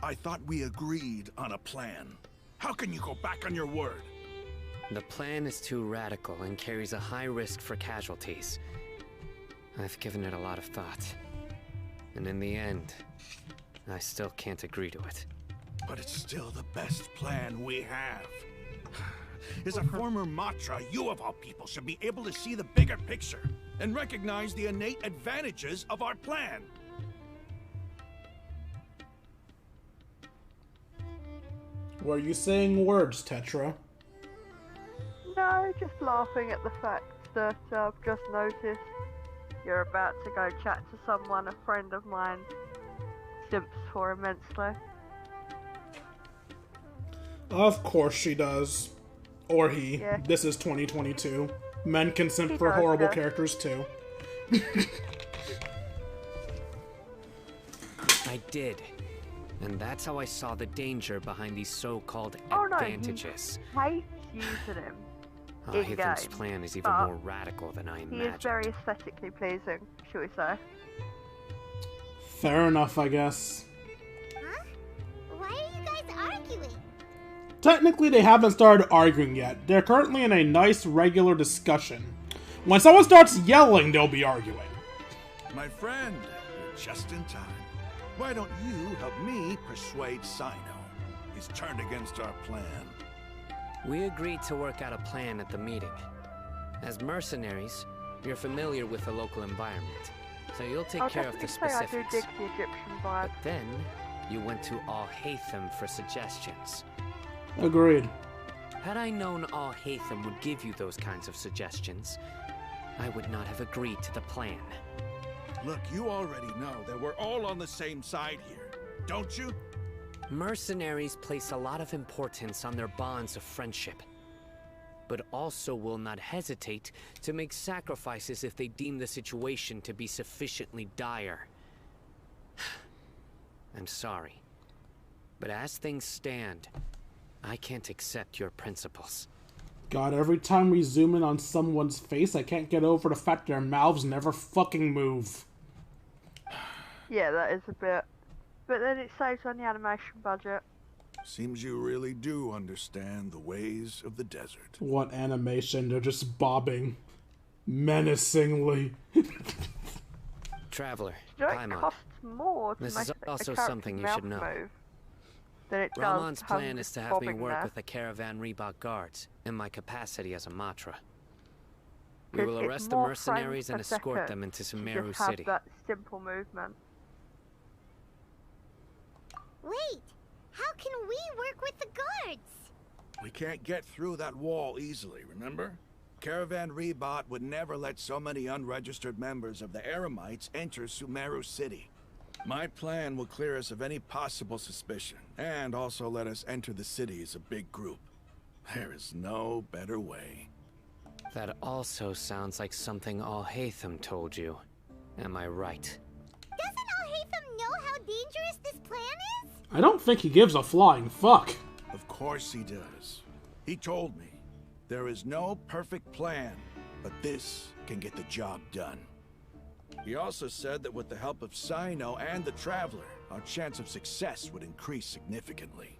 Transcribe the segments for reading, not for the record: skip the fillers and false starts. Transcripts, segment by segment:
I thought we agreed on a plan. How can you go back on your word? The plan is too radical and carries a high risk for casualties. I've given it a lot of thought. And in the end, I still can't agree to it. But it's still the best plan we have. As a former Matra, you of all people should be able to see the bigger picture and recognize the innate advantages of our plan. Were you saying words, Tetra? No, just laughing at the fact that I've just noticed you're about to go chat to someone a friend of mine simps for immensely. Of course she does. Or he. Yeah. This is 2022. Men can simp He for does, horrible yeah. characters too. I did. And that's how I saw the danger behind these so-called advantages. No, he hates using him. Hytham's in-game, plan is even but more radical than I He imagined. is very aesthetically pleasing, shall we say. Fair enough, I guess. Huh? Why are you guys arguing? Technically, they haven't started arguing yet. They're currently in a nice, regular discussion. When someone starts yelling, they'll be arguing. My friend, you're just in time. Why don't you help me persuade Sino? He's turned against our plan. We agreed to work out a plan at the meeting. As mercenaries, you're familiar with the local environment, so you'll take I'll care of the definitely say I specifics. do dig the Egyptian vibe. But then, you went to Al-Haytham for suggestions. Agreed. Had I known Al-Haytham would give you those kinds of suggestions, I would not have agreed to the plan. Look, you already know that we're all on the same side here, don't you? Mercenaries place a lot of importance on their bonds of friendship, but also will not hesitate to make sacrifices if they deem the situation to be sufficiently dire. I'm sorry, but as things stand, I can't accept your principles. God, every time we zoom in on someone's face, I can't get over the fact their mouths never fucking move. Yeah, that is a bit. But then it saves on the animation budget. Seems you really do understand the ways of the desert. What animation? They're just bobbing menacingly. Traveler, You know, climb it on. costs more to This make is a also character's something you mouth should know. move than it does Rahman's having plan just is to have me bobbing work there. with the khaenri'ah guards in my capacity as a Matra. We 'Cause will it's arrest the more mercenaries frames and per escort second them into to Sumeru just have City. that simple movement. Wait, how can we work with the guards? We can't get through that wall easily, remember? Caravan Rebot would never let so many unregistered members of the Eremites enter Sumeru City. My plan will clear us of any possible suspicion, and also let us enter the city as a big group. There is no better way. That also sounds like something Al-Haytham told you. Am I right? Doesn't Al-Haytham know how dangerous this plan is? I don't think he gives a flying fuck. Of course he does. He told me, there is no perfect plan, but this can get the job done. He also said that with the help of Sino and the Traveler, our chance of success would increase significantly.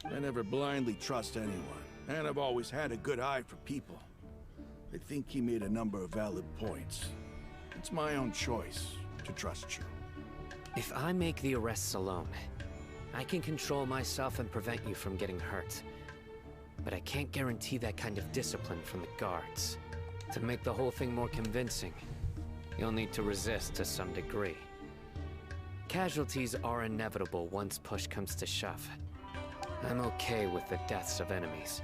I never blindly trust anyone, and I've always had a good eye for people. I think he made a number of valid points. It's my own choice to trust you. If I make the arrests alone, I can control myself and prevent you from getting hurt. But I can't guarantee that kind of discipline from the guards. To make the whole thing more convincing, you'll need to resist to some degree. Casualties are inevitable once push comes to shove. I'm okay with the deaths of enemies.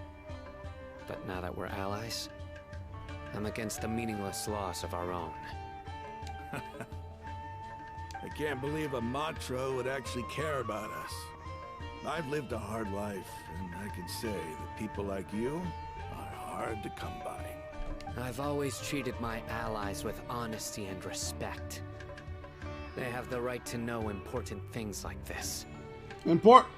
But now that we're allies, I'm against the meaningless loss of our own. I can't believe a Matra would actually care about us. I've lived a hard life, and I can say that people like you are hard to come by. I've always treated my allies with honesty and respect. They have the right to know important things like this. Important?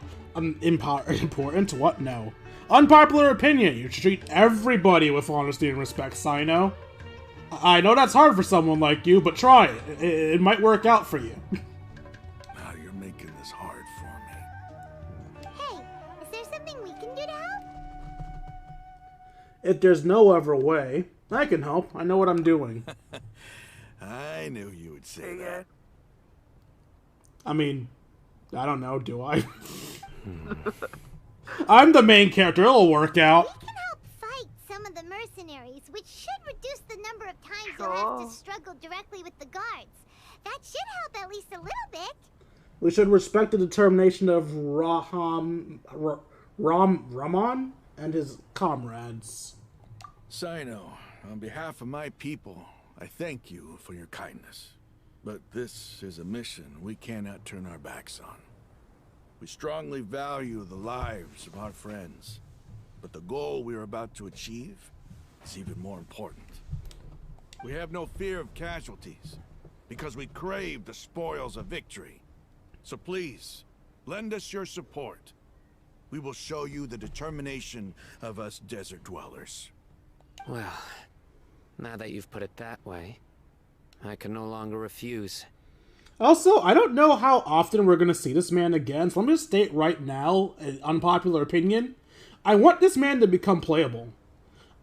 What? No. Unpopular opinion. You should treat everybody with honesty and respect, Sino. I know that's hard for someone like you, but try it. It might work out for you. Now you're making this hard for me. Is there something we can do to help? If there's no other way, I can help. I know what I'm doing. I knew you would say that. I mean, I don't know, do I? I'm the main character, it'll work out. We can help fight some of the mercenaries, which should reduce the number of times you'll have to struggle directly with the guards. That should help at least a little bit. We should respect the determination of Ramon and his comrades. Sino, on behalf of my people, I thank you for your kindness. But this is a mission we cannot turn our backs on. We strongly value the lives of our friends, but the goal we are about to achieve is even more important. We have no fear of casualties, because we crave the spoils of victory. So please, lend us your support. We will show you the determination of us desert dwellers. Well, now that you've put it that way, I can no longer refuse. Also, I don't know how often we're going to see this man again, so let me just state right now, an unpopular opinion. I want this man to become playable.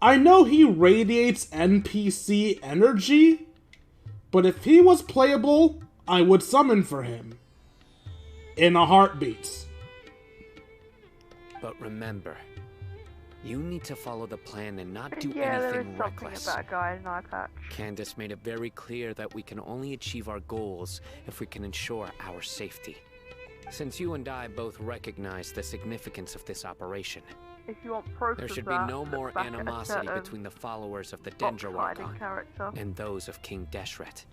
I know he radiates NPC energy, but if he was playable, I would summon for him. In a heartbeat. But remember, you need to follow the plan and not do Yeah, there is anything something reckless. about a guy in an eye patch. Candace made it very clear that we can only achieve our goals if we can ensure our safety. Since you and I both recognize the significance of this operation, If you want proof there of should be that, no look more back at a animosity certain between the followers of the box Dendro hiding Archon character. and those of King Deshret.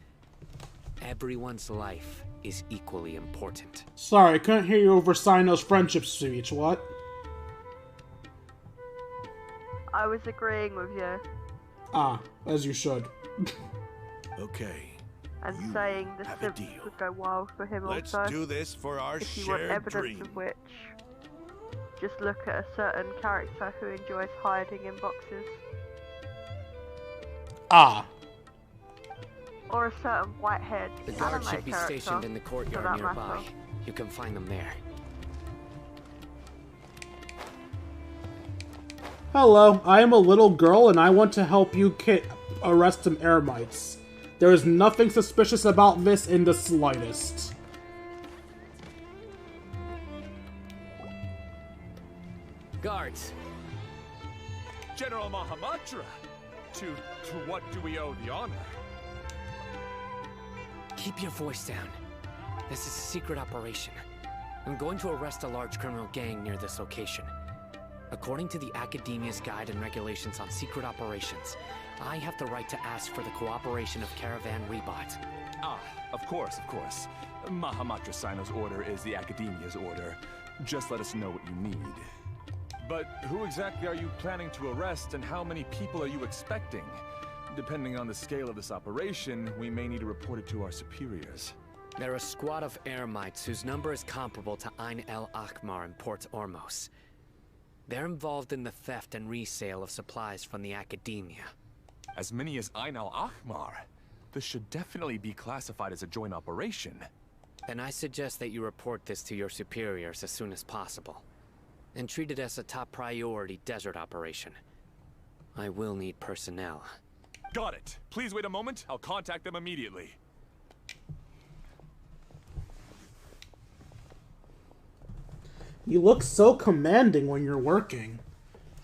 Everyone's life is equally important. Sorry, I couldn't hear you over Sino's friendship speech, what? I was agreeing with you Ah, as you should. Okay, and You saying the have a Sims deal. would go wild for him let's also. do this for our If you want shared evidence dream. of which, just look at a certain character who enjoys hiding in boxes. Ah. Or a certain white-haired The guards anime should be character, stationed in the for courtyard that nearby. matter. You can find them there. Hello, I am a little girl and I want to help you arrest some eremites. There is nothing suspicious about this in the slightest. Guards! General Mahamatra! To what do we owe the honor? Keep your voice down. This is a secret operation. I'm going to arrest a large criminal gang near this location. According to the Academia's Guide and Regulations on Secret Operations, I have the right to ask for the cooperation of khaenri'ah. Ah, of course, of course. Mahamatra Sino's order is the Academia's order. Just let us know what you need. But who exactly are you planning to arrest, and how many people are you expecting? Depending on the scale of this operation, we may need to report it to our superiors. They're a squad of eremites whose number is comparable to Ain el Akhmar in Port Ormos. They're involved in the theft and resale of supplies from the Academia. As many as Ain al-Akhmar? This should definitely be classified as a joint operation. Then I suggest that you report this to your superiors as soon as possible. And treat it as a top priority desert operation. I will need personnel. Got it. Please wait a moment. I'll contact them immediately. You look so commanding when you're working.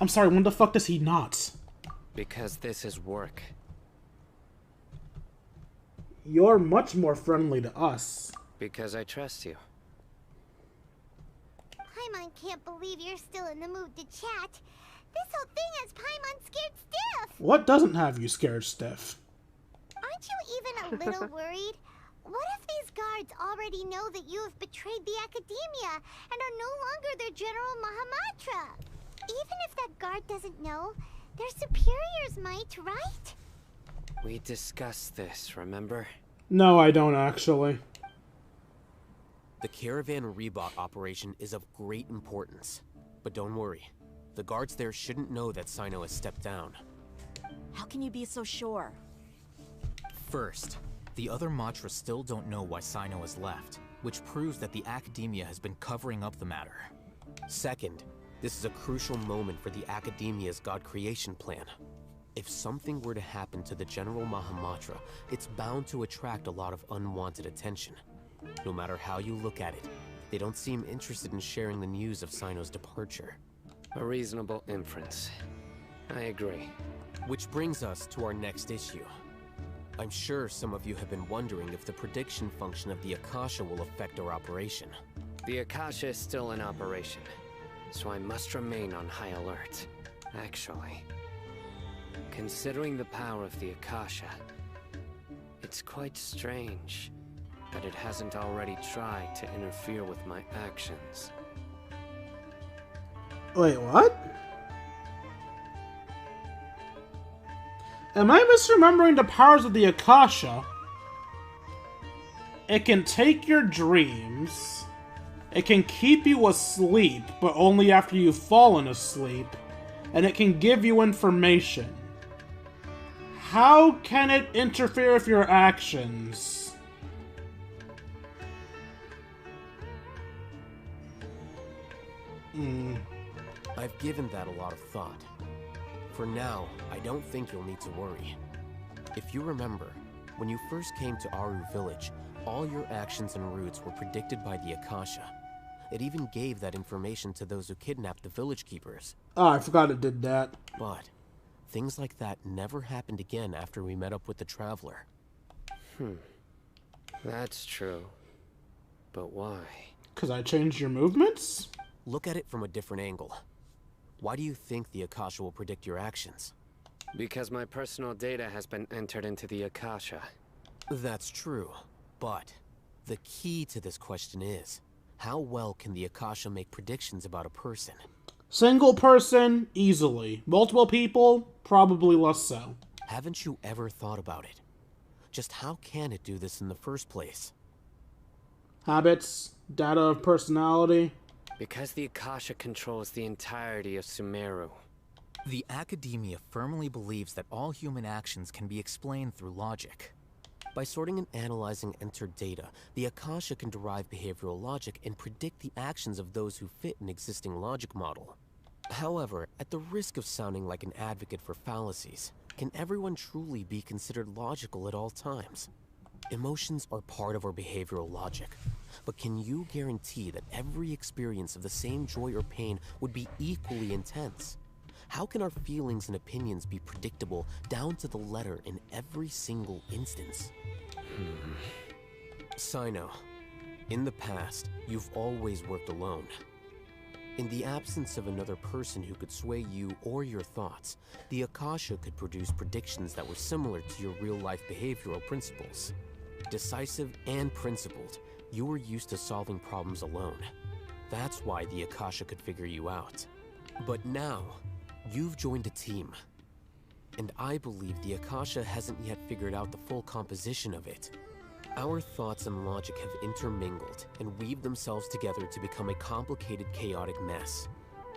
I'm sorry, when the fuck does he not? Because this is work. You're much more friendly to us. Because I trust you. Paimon can't believe you're still in the mood to chat. This whole thing has Paimon scared stiff. What doesn't have you scared stiff? Aren't you even a little worried? What if these guards already know that you have betrayed the Academia and are no longer their General Mahamatra? Even if that guard doesn't know, their superiors might, right? We discussed this, remember? No, I don't actually. The Caravan Reebok operation is of great importance. But don't worry, the guards there shouldn't know that Sino has stepped down. How can you be so sure? First, the other Matra still don't know why Sino has left, which proves that the Academia has been covering up the matter. Second, This is a crucial moment for the Academia's God creation plan. If something were to happen to the General Mahamatra, it's bound to attract a lot of unwanted attention. No matter how you look at it, they don't seem interested in sharing the news of Cyno's departure. A reasonable inference. I agree. Which brings us to our next issue. I'm sure some of you have been wondering if the prediction function of the Akasha will affect our operation. The Akasha is still in operation, so I must remain on high alert. Actually, considering the power of the Akasha, it's quite strange that it hasn't already tried to interfere with my actions. Wait, what? Am I misremembering the powers of the Akasha? It can take your dreams. It can keep you asleep, but only after you've fallen asleep. And it can give you information. How can it interfere with your actions? I've given that a lot of thought. For now, I don't think you'll need to worry. If you remember, when you first came to Aru Village, all your actions and routes were predicted by the Akasha. It even gave that information to those who kidnapped the village keepers. Oh, I forgot it did that. But things like that never happened again after we met up with the Traveler. That's true. But why? 'Cause I changed your movements? Look at it from a different angle. Why do you think the Akasha will predict your actions? Because my personal data has been entered into the Akasha. That's true, but the key to this question is, how well can the Akasha make predictions about a person? Single person, easily. Multiple people, probably less so. Haven't you ever thought about it? Just how can it do this in the first place? Habits, data of personality. Because the Akasha controls the entirety of Sumeru. The Academia firmly believes that all human actions can be explained through logic. By sorting and analyzing entered data, the Akasha can derive behavioral logic and predict the actions of those who fit an existing logic model. However, at the risk of sounding like an advocate for fallacies, can everyone truly be considered logical at all times? Emotions are part of our behavioral logic, but can you guarantee that every experience of the same joy or pain would be equally intense? How can our feelings and opinions be predictable down to the letter in every single instance? Cyno, in the past, you've always worked alone. In the absence of another person who could sway you or your thoughts, the Akasha could produce predictions that were similar to your real-life behavioral principles. Decisive and principled, you were used to solving problems alone. That's why the Akasha could figure you out. But now, you've joined a team. And I believe the Akasha hasn't yet figured out the full composition of it. Our thoughts and logic have intermingled and weaved themselves together to become a complicated, chaotic mess.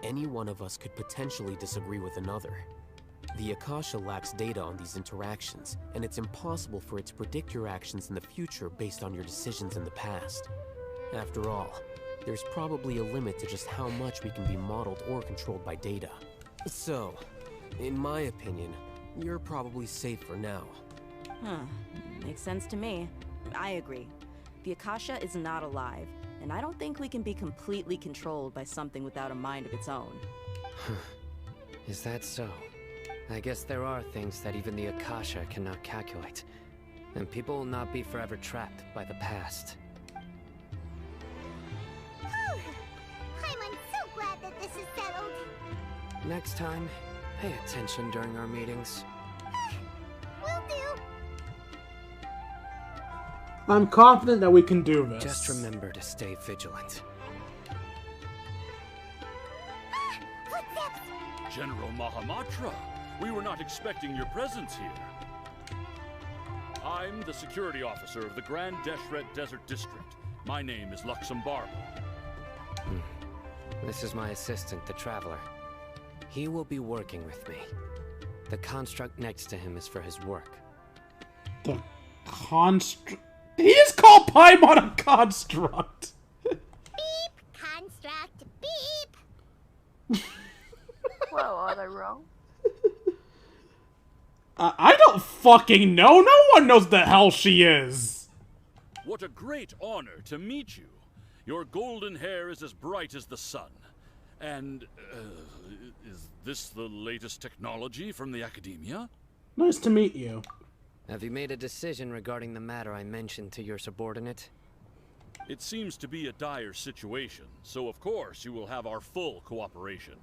Any one of us could potentially disagree with another. The Akasha lacks data on these interactions, and it's impossible for it to predict your actions in the future based on your decisions in the past. After all, there's probably a limit to just how much we can be modeled or controlled by data. So, in my opinion, you're probably safe for now. Makes sense to me. I agree. The Akasha is not alive, and I don't think we can be completely controlled by something without a mind of its own. Is that so? I guess there are things that even the Akasha cannot calculate, and people will not be forever trapped by the past. I'm so glad that this is settled. Next time, pay attention during our meetings. Will do. I'm confident that we can do this. Just remember to stay vigilant. Footsteps! General Mahamatra, we were not expecting your presence here. I'm the security officer of the Grand Deshret Desert District. My name is Luxembargo. This is my assistant, the Traveler. He will be working with me. The construct next to him is for his work. The construct. Did he just call Paimon a construct? Beep! Construct! Beep! Well, are they wrong? I don't fucking know. No one knows the hell she is. What a great honor to meet you. Your golden hair is as bright as the sun. And, is this the latest technology from the Academia? Nice to meet you. Have you made a decision regarding the matter I mentioned to your subordinate? It seems to be a dire situation, so of course you will have our full cooperation.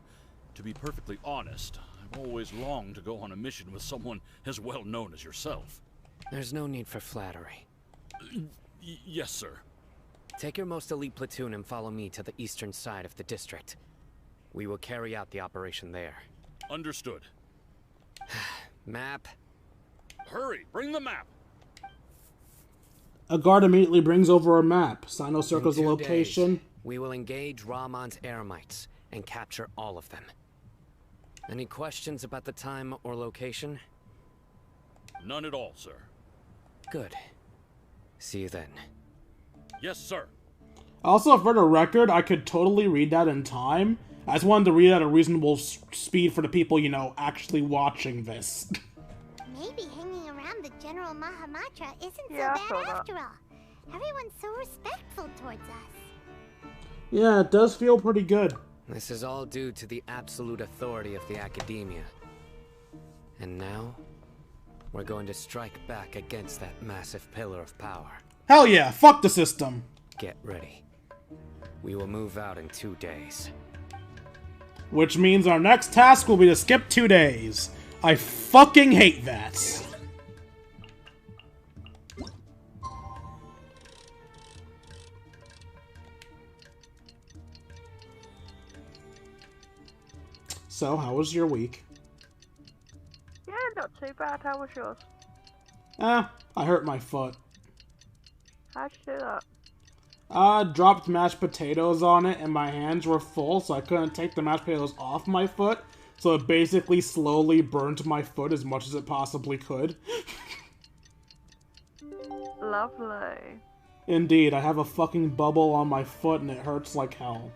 To be perfectly honest, I've always longed to go on a mission with someone as well known as yourself. There's no need for flattery. Yes, sir. Take your most elite platoon and follow me to the eastern side of the district. We will carry out the operation there. Understood. Map. Hurry, bring the map! A guard immediately brings over a map. Sino circles the In 2 location. days, we will engage Rahman's Eremites and capture all of them. Any questions about the time or location? None at all, sir. Good. See you then. Yes, sir. Also, for the record, I could totally read that in time. I just wanted to read at a reasonable speed for the people, you know, actually watching this. Maybe hanging around the General Mahamatra isn't Yeah, I so saw bad that. after all. Everyone's so respectful towards us. Yeah, it does feel pretty good. This is all due to the absolute authority of the Academia. And now, we're going to strike back against that massive pillar of power. Hell yeah, fuck the system. Get ready. We will move out in 2 days. Which means our next task will be to skip 2 days. I fucking hate that. So, how was your week? Yeah, not too bad. How was yours? I hurt my foot. How'd you do that? Dropped mashed potatoes on it and my hands were full, so I couldn't take the mashed potatoes off my foot. So it basically slowly burned my foot as much as it possibly could. Lovely. Indeed, I have a fucking bubble on my foot and it hurts like hell.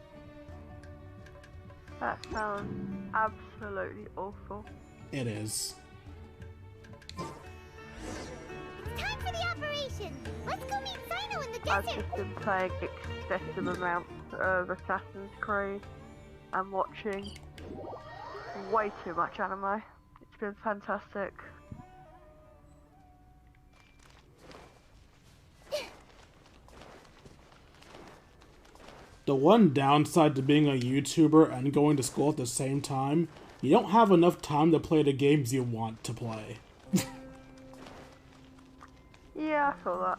That sounds absolutely awful. It is. Time for the operation! Let's go meet Sino in the I've desert! just been playing excessive amounts of Assassin's Creed and watching way too much anime. It's been fantastic. The one downside to being a YouTuber and going to school at the same time, you don't have enough time to play the games you want to play. Yeah, I feel that.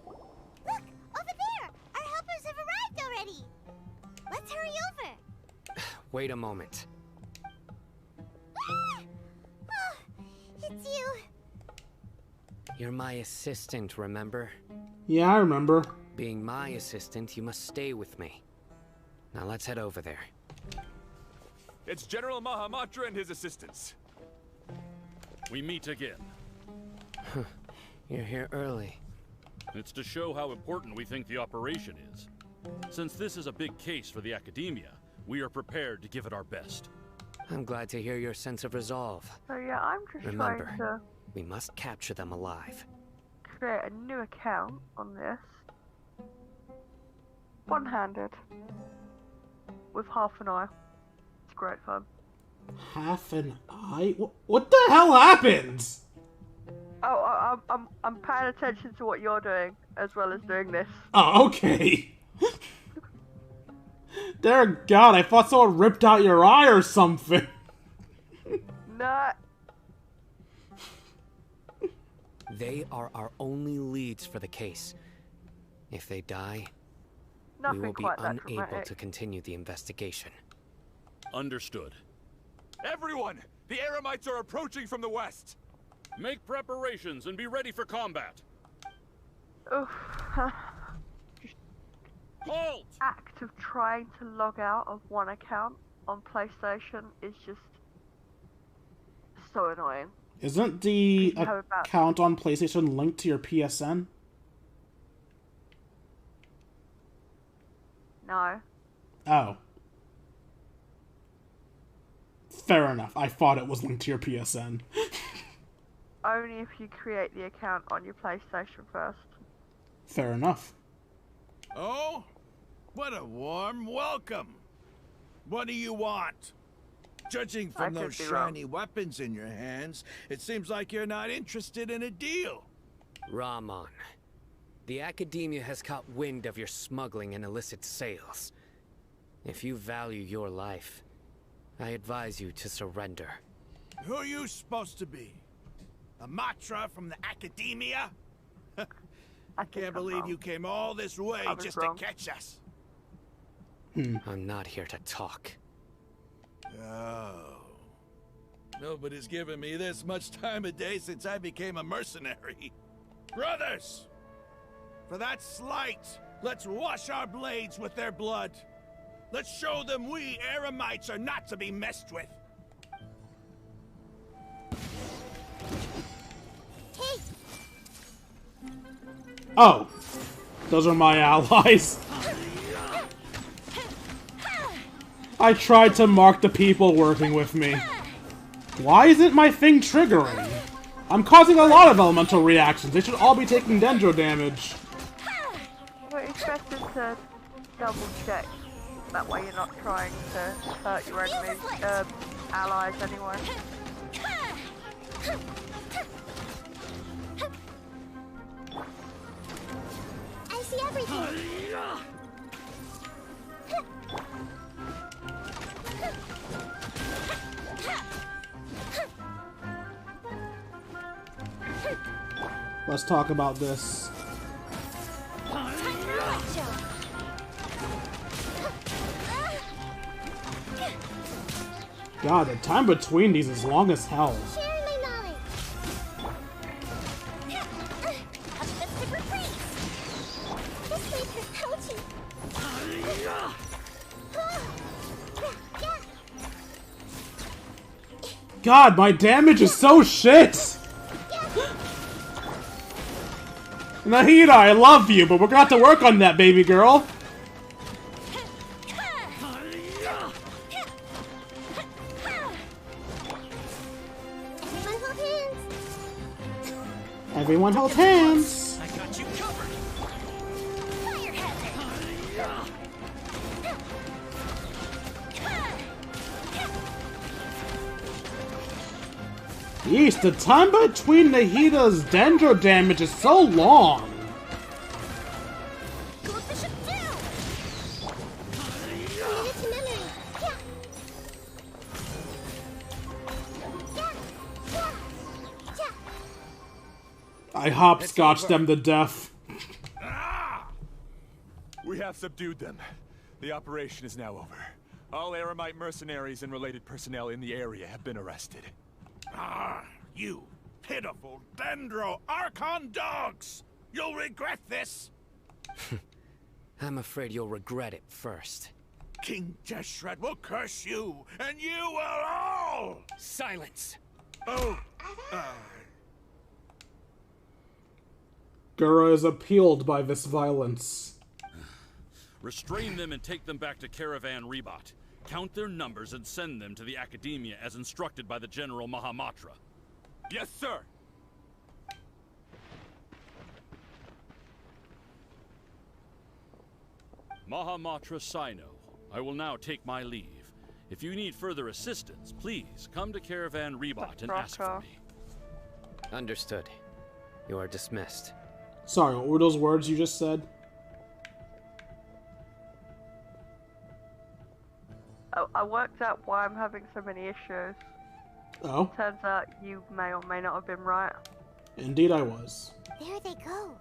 Look! Over there! Our helpers have arrived already! Let's hurry over! Wait a moment. Ah! Oh, it's you! You're my assistant, remember? Yeah, I remember. Being my assistant, you must stay with me. Now let's head over there. It's General Mahamatra and his assistants. We meet again. You're here early. It's to show how important we think the operation is. Since this is a big case for the Academia, we are prepared to give it our best. I'm glad to hear your sense of resolve. So yeah, I'm just Remember, trying to we must capture them alive. create a new account on this. One-handed. With half an eye. It's great fun. Half an eye? What the hell happened? Oh, I'm paying attention to what you're doing, as well as doing this. Oh, okay. Dear God, I thought someone ripped out your eye or something. No. They are our only leads for the case. If they die, Nothing we will be quite that unable dramatic. to continue the investigation. Understood. Everyone! The Eremites are approaching from the west! Make preparations and be ready for combat. Oof. Halt! Act of trying to log out of one account on PlayStation is just so annoying. Isn't the You have about- account on PlayStation linked to your PSN? No. Oh. Fair enough. I thought it was linked to your PSN. Only if you create the account on your PlayStation first. Fair enough. Oh? What a warm welcome. What do you want? Judging from those shiny weapons in your hands, it seems like you're not interested in a deal. Rahman, the Academia has caught wind of your smuggling and illicit sales. If you value your life, I advise you to surrender. Who are you supposed to be? A Matra from the Academia? I can't believe you came all this way just to catch us. I'm not here to talk. Oh. Nobody's given me this much time of day since I became a mercenary. Brothers! For that slight, let's wash our blades with their blood. Let's show them we Eremites are not to be messed with. Oh. Those are my allies. I tried to mark the people working with me. Why isn't my thing triggering? I'm causing a lot of elemental reactions. They should all be taking dendro damage. Well, it's better to double check. That way you're not trying to hurt your enemies, allies anyway. I see everything. Let's talk about this. God, the time between these is long as hell. God, my damage is so shit! Nahida, I love you, but we're gonna have to work on that, baby girl. Everyone hold hands. I got you covered. Yeesh, the time between Nahida's dendro damage is so long. I hopscotched them to death. We have subdued them. The operation is now over. All Erimite mercenaries and related personnel in the area have been arrested. Ah, you pitiful Dendro Archon dogs! You'll regret this! I'm afraid you'll regret it first. King Jeshred will curse you, and you will all! Silence! Oh, Gura is appealed by this violence. Restrain them and take them back to Caravan Rebot. Count their numbers and send them to the Academia as instructed by the General Mahamatra. Yes, sir! Mahamatra Sino, I will now take my leave. If you need further assistance, please come to Caravan Rebot and ask for me. Understood. You are dismissed. Sorry, what were those words you just said? I worked out why I'm having so many issues. Oh? Turns out you may or may not have been right. Indeed I was. There they go.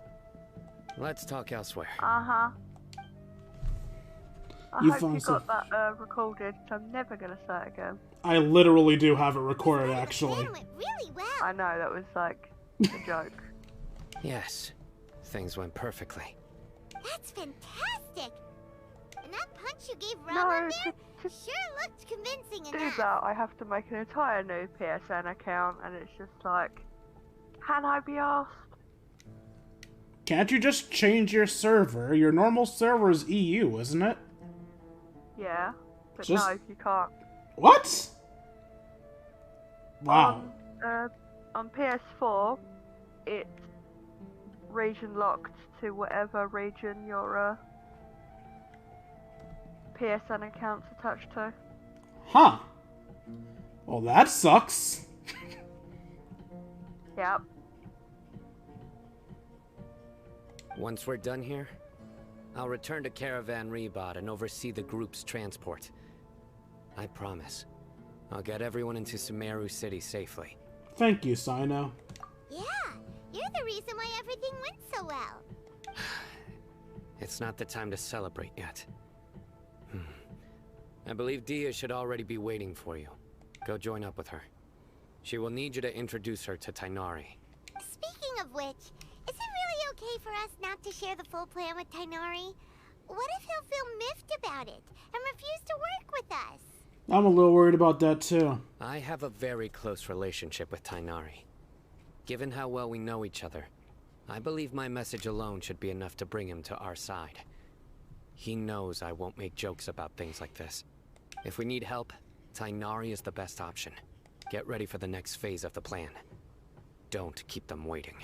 Let's talk elsewhere. Uh-huh. I You hope found you some- got that recorded, so I'm never gonna say it again. I literally do have it recorded, actually. It went really well. I know, that was like a joke. Yes, things went perfectly. That's fantastic. And that punch you gave No, Robert there to sure looked convincing do enough. that, I have to make an entire new PSN account, and it's just like, can I be asked? Can't you just change your server? Your normal server is EU, isn't it? Yeah, but Just- no, you can't. What? Wow. On PS4, it's region locked to whatever region your PSN account's attached to. Huh. Well, that sucks. Yep. Once we're done here, I'll return to Caravan Rebot and oversee the group's transport. I promise. I'll get everyone into Sumeru City safely. Thank you, Sino. Yeah, you're the reason why everything went so well. It's not the time to celebrate yet. I believe Dia should already be waiting for you. Go join up with her. She will need you to introduce her to Tighnari. Speaking of which, is it really okay for us not to share the full plan with Tighnari? What if he'll feel miffed about it and refuse to work with us? I'm a little worried about that too. I have a very close relationship with Tighnari. Given how well we know each other, I believe my message alone should be enough to bring him to our side. He knows I won't make jokes about things like this. If we need help, Tighnari is the best option. Get ready for the next phase of the plan. Don't keep them waiting.